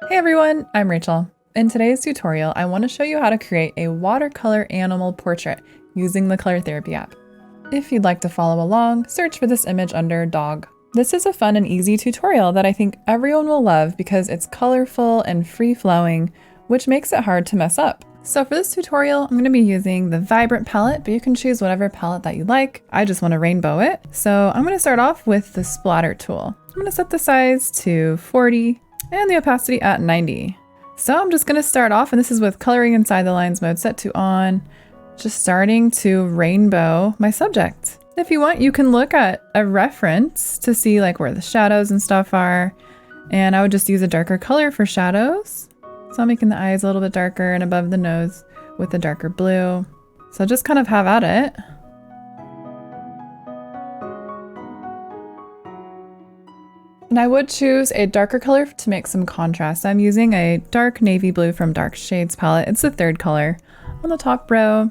Hey everyone, I'm Rachel. In today's tutorial, I want to show you how to create a watercolor animal portrait using the Color Therapy app. If you'd like to follow along, search for this image under dog. This is a fun and easy tutorial that I think everyone will love because it's colorful and free-flowing, which makes it hard to mess up. So for this tutorial, I'm going to be using the Vibrant palette, but you can choose whatever palette that you like. I just want to rainbow it. So I'm going to start off with the Splatter Tool. I'm going to set the size to 40 and the opacity at 90. So I'm just going to start off, and this is with coloring inside the lines mode set to on, just starting to rainbow my subject. If you want, you can look at a reference to see like where the shadows and stuff are. And I would just use a darker color for shadows. So I'm making the eyes a little bit darker and above the nose with a darker blue. So just kind of have at it. And I would choose a darker color to make some contrast. I'm using a dark navy blue from Dark Shades palette. It's the third color on the top row.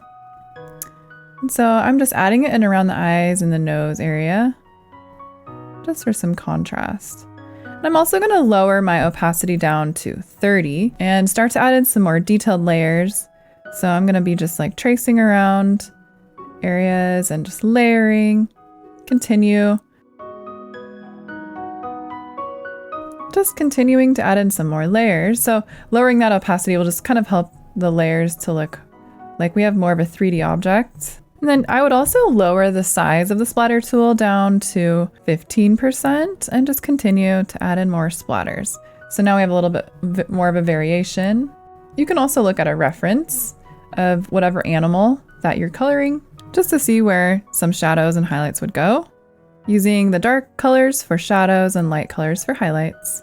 And so I'm just adding it in around the eyes and the nose area, just for some contrast. And I'm also going to lower my opacity down to 30 and start to add in some more detailed layers. So I'm going to be just like tracing around areas and just layering, continue. Just continuing to add in some more layers. So lowering that opacity will just kind of help the layers to look like we have more of a 3D object. And then I would also lower the size of the splatter tool down to 15% and just continue to add in more splatters. So now we have a little bit more of a variation. You can also look at a reference of whatever animal that you're coloring just to see where some shadows and highlights would go, using the dark colors for shadows and light colors for highlights.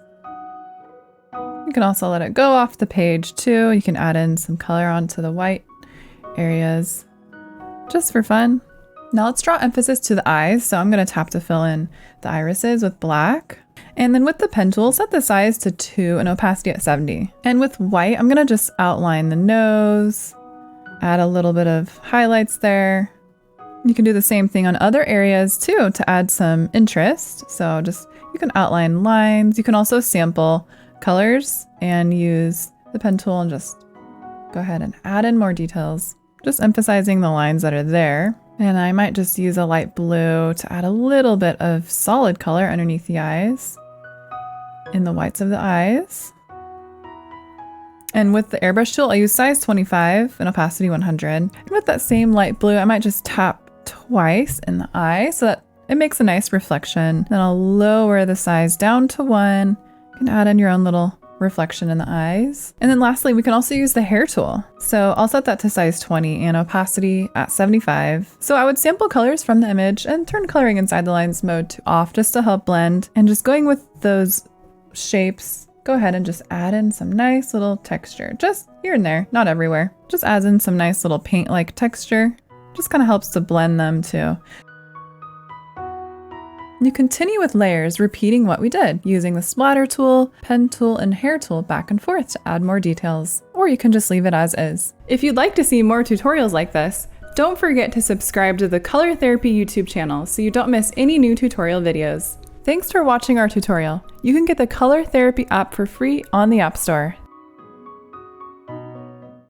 You can also let it go off the page too. You can add in some color onto the white areas just for fun. Now let's draw emphasis to the eyes. So I'm going to tap to fill in the irises with black. And then with the pen tool, set the size to 2 and opacity at 70. And with white, I'm going to just outline the nose, add a little bit of highlights there. You can do the same thing on other areas too to add some interest. So just, you can outline lines. You can also sample colors and use the pen tool and just go ahead and add in more details, just emphasizing the lines that are there. And I might just use a light blue to add a little bit of solid color underneath the eyes, in the whites of the eyes. And with the airbrush tool, I use size 25 and opacity 100. And with that same light blue, I might just tap twice in the eye so that it makes a nice reflection. Then I'll lower the size down to 1. You can add in your own little reflection in the eyes. And then lastly, we can also use the hair tool. So I'll set that to size 20 and opacity at 75. So I would sample colors from the image and turn coloring inside the lines mode to off just to help blend. And just going with those shapes, go ahead and just add in some nice little texture, just here and there, not everywhere. Just adds in some nice little paint-like texture. Just kind of helps to blend them too. You continue with layers, repeating what we did, using the splatter tool, pen tool, and hair tool back and forth to add more details. Or you can just leave it as is. If you'd like to see more tutorials like this, don't forget to subscribe to the Color Therapy YouTube channel so you don't miss any new tutorial videos. Thanks for watching our tutorial. You can get the Color Therapy app for free on the App Store.